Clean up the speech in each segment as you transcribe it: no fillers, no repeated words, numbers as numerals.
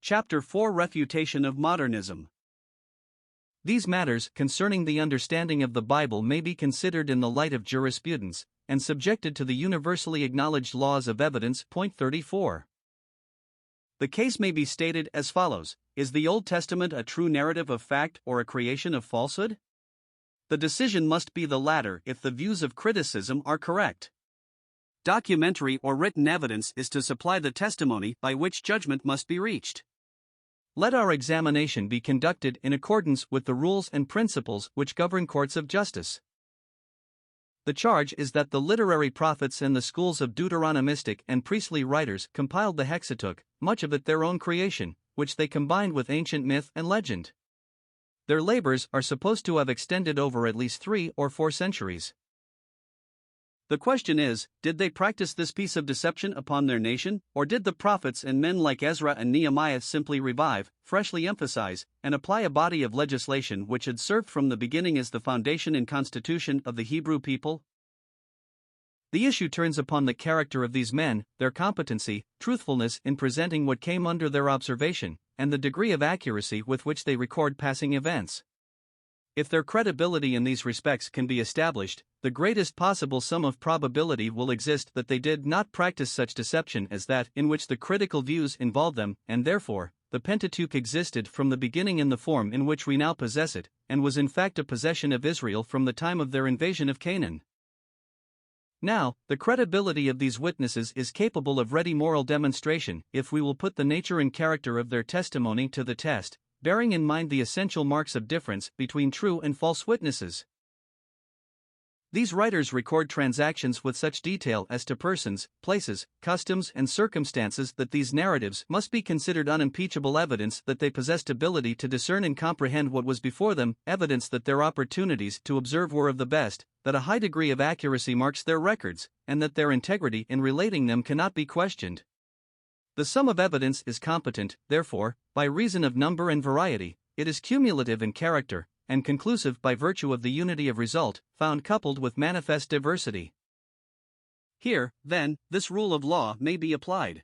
Chapter 4 Refutation of Modernism. These matters concerning the understanding of the Bible may be considered in the light of jurisprudence, and subjected to the universally acknowledged laws of evidence. Point 34. The case may be stated as follows: is the Old Testament a true narrative of fact or a creation of falsehood? The decision must be the latter if the views of criticism are correct. Documentary or written evidence is to supply the testimony by which judgment must be reached. Let our examination be conducted in accordance with the rules and principles which govern courts of justice. The charge is that the literary prophets and the schools of Deuteronomistic and priestly writers compiled the Hexateuch, much of it their own creation, which they combined with ancient myth and legend. Their labors are supposed to have extended over at least 3 or 4 centuries. The question is, did they practice this piece of deception upon their nation, or did the prophets and men like Ezra and Nehemiah simply revive, freshly emphasize, and apply a body of legislation which had served from the beginning as the foundation and constitution of the Hebrew people? The issue turns upon the character of these men, their competency, truthfulness in presenting what came under their observation, and the degree of accuracy with which they record passing events. If their credibility in these respects can be established, the greatest possible sum of probability will exist that they did not practice such deception as that in which the critical views involve them, and therefore, the Pentateuch existed from the beginning in the form in which we now possess it, and was in fact a possession of Israel from the time of their invasion of Canaan. Now, the credibility of these witnesses is capable of ready moral demonstration if we will put the nature and character of their testimony to the test, bearing in mind the essential marks of difference between true and false witnesses. These writers record transactions with such detail as to persons, places, customs, and circumstances that these narratives must be considered unimpeachable evidence that they possessed ability to discern and comprehend what was before them, evidence that their opportunities to observe were of the best, that a high degree of accuracy marks their records, and that their integrity in relating them cannot be questioned. The sum of evidence is competent, therefore, by reason of number and variety; it is cumulative in character, and conclusive by virtue of the unity of result, found coupled with manifest diversity. Here, then, this rule of law may be applied.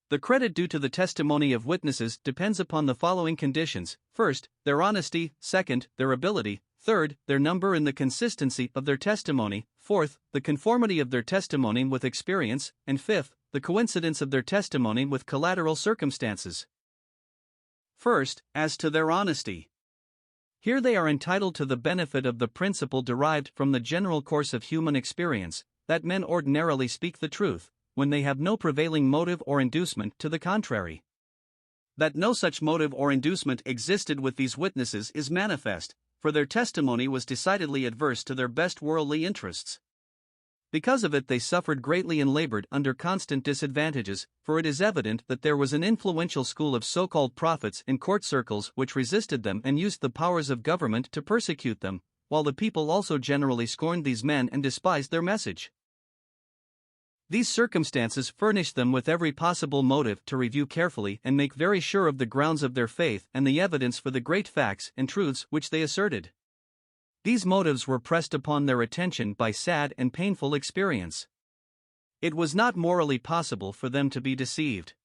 The credit due to the testimony of witnesses depends upon the following conditions: first, their honesty; second, their ability; third, their number and the consistency of their testimony; fourth, the conformity of their testimony with experience; and fifth, the coincidence of their testimony with collateral circumstances. First, as to their honesty. Here they are entitled to the benefit of the principle derived from the general course of human experience, that men ordinarily speak the truth, when they have no prevailing motive or inducement to the contrary. That no such motive or inducement existed with these witnesses is manifest, for their testimony was decidedly adverse to their best worldly interests. Because of it they suffered greatly and labored under constant disadvantages, for it is evident that there was an influential school of so-called prophets in court circles which resisted them and used the powers of government to persecute them, while the people also generally scorned these men and despised their message. These circumstances furnished them with every possible motive to review carefully and make very sure of the grounds of their faith and the evidence for the great facts and truths which they asserted. These motives were pressed upon their attention by sad and painful experience. It was not morally possible for them to be deceived.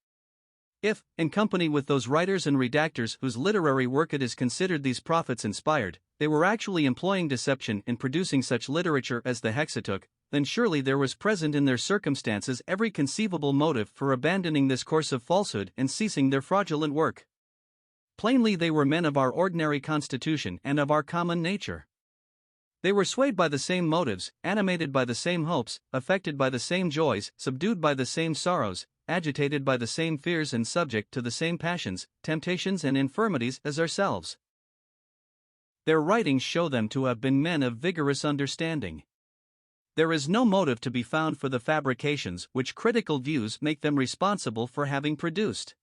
If, in company with those writers and redactors whose literary work it is considered these prophets inspired, they were actually employing deception in producing such literature as the Hexateuch, then surely there was present in their circumstances every conceivable motive for abandoning this course of falsehood and ceasing their fraudulent work. Plainly they were men of our ordinary constitution and of our common nature. They were swayed by the same motives, animated by the same hopes, affected by the same joys, subdued by the same sorrows, agitated by the same fears and subject to the same passions, temptations and infirmities as ourselves. Their writings show them to have been men of vigorous understanding. There is no motive to be found for the fabrications which critical views make them responsible for having produced.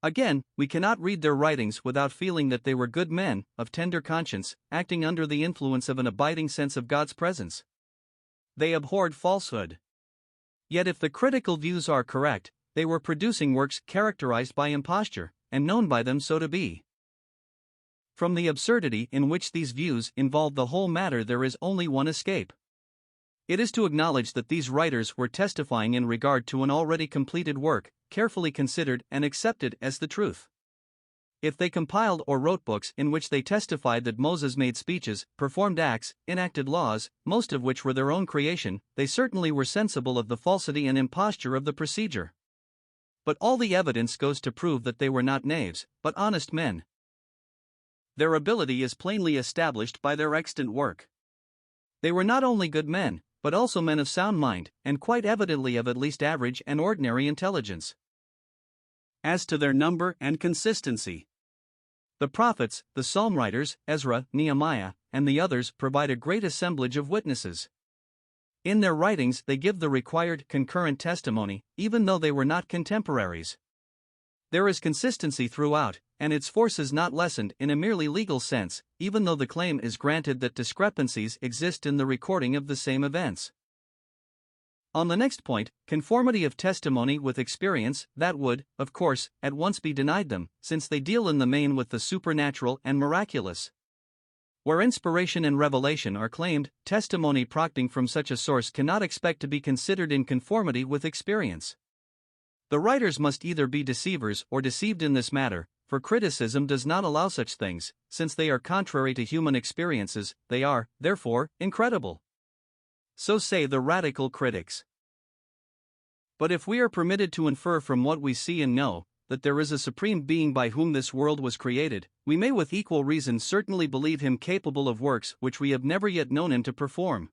Again, we cannot read their writings without feeling that they were good men, of tender conscience, acting under the influence of an abiding sense of God's presence. They abhorred falsehood. Yet if the critical views are correct, they were producing works characterized by imposture, and known by them so to be. From the absurdity in which these views involve the whole matter there is only one escape. It is to acknowledge that these writers were testifying in regard to an already completed work, carefully considered and accepted as the truth. If they compiled or wrote books in which they testified that Moses made speeches, performed acts, enacted laws, most of which were their own creation, they certainly were sensible of the falsity and imposture of the procedure. But all the evidence goes to prove that they were not knaves, but honest men. Their ability is plainly established by their extant work. They were not only good men, but also men of sound mind, and quite evidently of at least average and ordinary intelligence. As to their number and consistency, the prophets, the psalm writers, Ezra, Nehemiah, and the others provide a great assemblage of witnesses. In their writings they give the required concurrent testimony, even though they were not contemporaries. There is consistency throughout, and its force is not lessened in a merely legal sense, even though the claim is granted that discrepancies exist in the recording of the same events. On the next point, conformity of testimony with experience, that would, of course, at once be denied them, since they deal in the main with the supernatural and miraculous. Where inspiration and revelation are claimed, testimony proceeding from such a source cannot expect to be considered in conformity with experience. The writers must either be deceivers or deceived in this matter, for criticism does not allow such things, since they are contrary to human experiences, they are, therefore, incredible. So say the radical critics. But if we are permitted to infer from what we see and know, that there is a supreme being by whom this world was created, we may with equal reason certainly believe him capable of works which we have never yet known him to perform.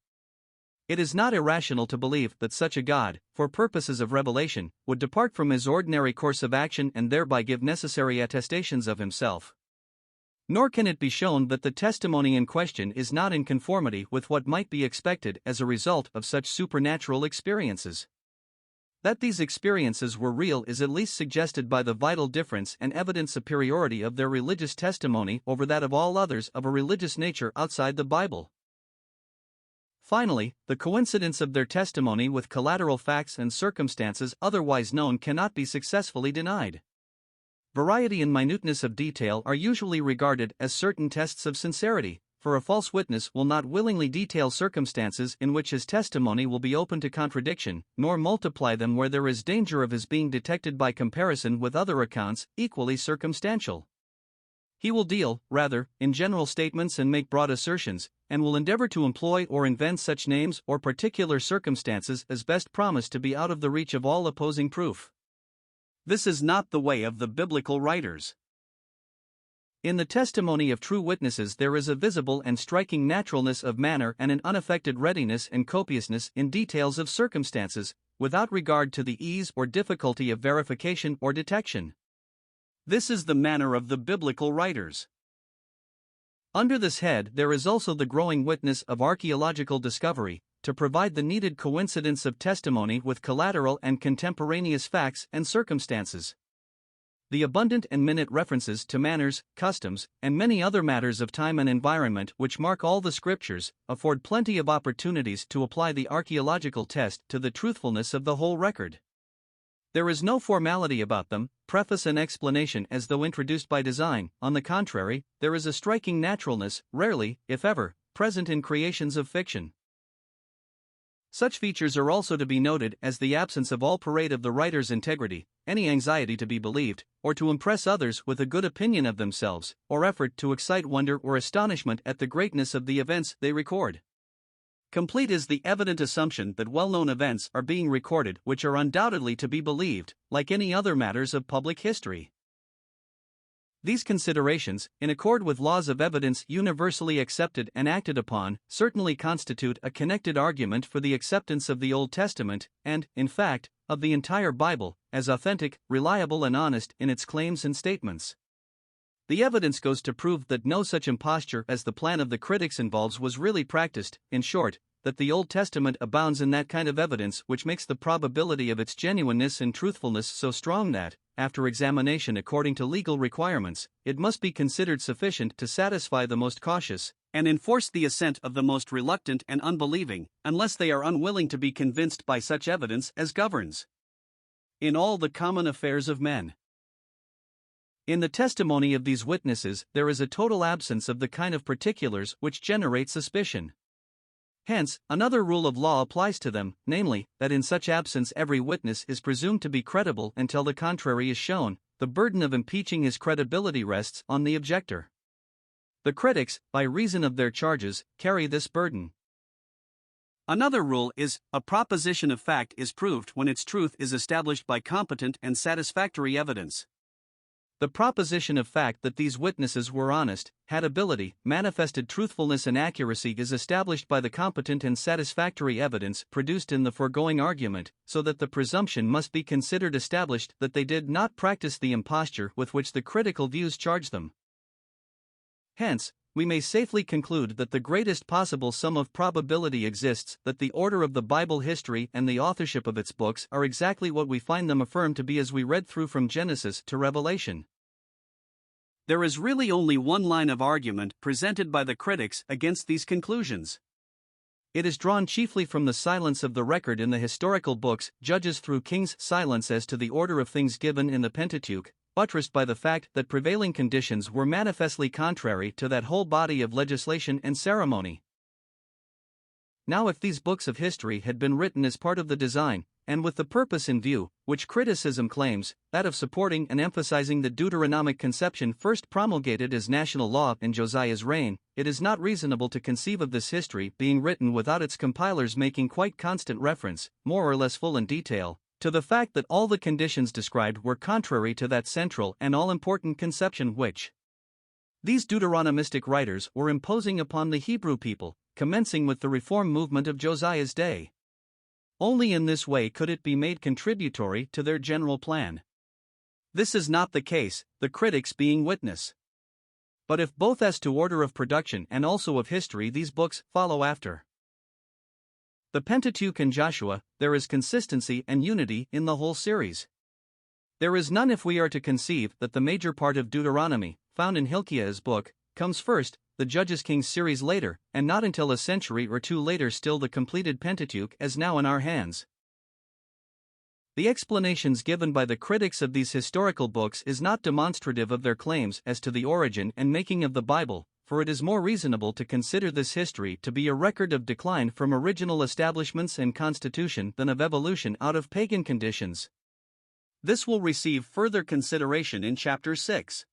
It is not irrational to believe that such a God, for purposes of revelation, would depart from his ordinary course of action and thereby give necessary attestations of himself. Nor can it be shown that the testimony in question is not in conformity with what might be expected as a result of such supernatural experiences. That these experiences were real is at least suggested by the vital difference and evident superiority of their religious testimony over that of all others of a religious nature outside the Bible. Finally, the coincidence of their testimony with collateral facts and circumstances otherwise known cannot be successfully denied. Variety and minuteness of detail are usually regarded as certain tests of sincerity, for a false witness will not willingly detail circumstances in which his testimony will be open to contradiction, nor multiply them where there is danger of his being detected by comparison with other accounts, equally circumstantial. He will deal, rather, in general statements and make broad assertions, and will endeavor to employ or invent such names or particular circumstances as best promise to be out of the reach of all opposing proof. This is not the way of the biblical writers. In the testimony of true witnesses there is a visible and striking naturalness of manner and an unaffected readiness and copiousness in details of circumstances, without regard to the ease or difficulty of verification or detection. This is the manner of the biblical writers. Under this head there is also the growing witness of archaeological discovery, to provide the needed coincidence of testimony with collateral and contemporaneous facts and circumstances. The abundant and minute references to manners, customs, and many other matters of time and environment which mark all the scriptures, afford plenty of opportunities to apply the archaeological test to the truthfulness of the whole record. There is no formality about them, preface and explanation as though introduced by design. On the contrary, there is a striking naturalness, rarely, if ever, present in creations of fiction. Such features are also to be noted as the absence of all parade of the writer's integrity, any anxiety to be believed, or to impress others with a good opinion of themselves, or effort to excite wonder or astonishment at the greatness of the events they record. Complete is the evident assumption that well-known events are being recorded which are undoubtedly to be believed, like any other matters of public history. These considerations, in accord with laws of evidence universally accepted and acted upon, certainly constitute a connected argument for the acceptance of the Old Testament, and, in fact, of the entire Bible, as authentic, reliable and honest in its claims and statements. The evidence goes to prove that no such imposture as the plan of the critics involves was really practiced, in short, that the Old Testament abounds in that kind of evidence which makes the probability of its genuineness and truthfulness so strong that, after examination according to legal requirements, it must be considered sufficient to satisfy the most cautious, and enforce the assent of the most reluctant and unbelieving, unless they are unwilling to be convinced by such evidence as governs in all the common affairs of men. In the testimony of these witnesses there is a total absence of the kind of particulars which generate suspicion. Hence, another rule of law applies to them, namely, that in such absence every witness is presumed to be credible until the contrary is shown. The burden of impeaching his credibility rests on the objector. The critics, by reason of their charges, carry this burden. Another rule is, a proposition of fact is proved when its truth is established by competent and satisfactory evidence. The proposition of fact that these witnesses were honest, had ability, manifested truthfulness and accuracy is established by the competent and satisfactory evidence produced in the foregoing argument, so that the presumption must be considered established that they did not practice the imposture with which the critical views charge them. Hence, we may safely conclude that the greatest possible sum of probability exists that the order of the Bible history and the authorship of its books are exactly what we find them affirmed to be as we read through from Genesis to Revelation. There is really only one line of argument presented by the critics against these conclusions. It is drawn chiefly from the silence of the record in the historical books, Judges through Kings' silence as to the order of things given in the Pentateuch, buttressed by the fact that prevailing conditions were manifestly contrary to that whole body of legislation and ceremony. Now, if these books of history had been written as part of the design, and with the purpose in view, which criticism claims, that of supporting and emphasizing the Deuteronomic conception first promulgated as national law in Josiah's reign, it is not reasonable to conceive of this history being written without its compilers making quite constant reference, more or less full in detail, to the fact that all the conditions described were contrary to that central and all-important conception which these Deuteronomistic writers were imposing upon the Hebrew people, commencing with the reform movement of Josiah's day. Only in this way could it be made contributory to their general plan. This is not the case, the critics being witness. But if both as to order of production and also of history these books follow after the Pentateuch and Joshua, there is consistency and unity in the whole series. There is none if we are to conceive that the major part of Deuteronomy, found in Hilkiah's book, comes first, the Judges Kings series later, and not until a century or two later still the completed Pentateuch as now in our hands. The explanations given by the critics of these historical books is not demonstrative of their claims as to the origin and making of the Bible, for it is more reasonable to consider this history to be a record of decline from original establishments and constitution than of evolution out of pagan conditions. This will receive further consideration in Chapter 6.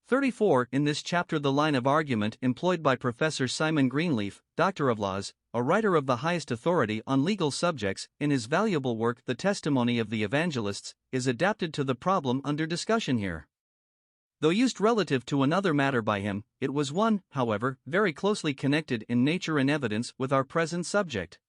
34. In this chapter, the line of argument employed by Professor Simon Greenleaf, Doctor of Laws, a writer of the highest authority on legal subjects, in his valuable work The Testimony of the Evangelists, is adapted to the problem under discussion here. Though used relative to another matter by him, it was one, however, very closely connected in nature and evidence with our present subject.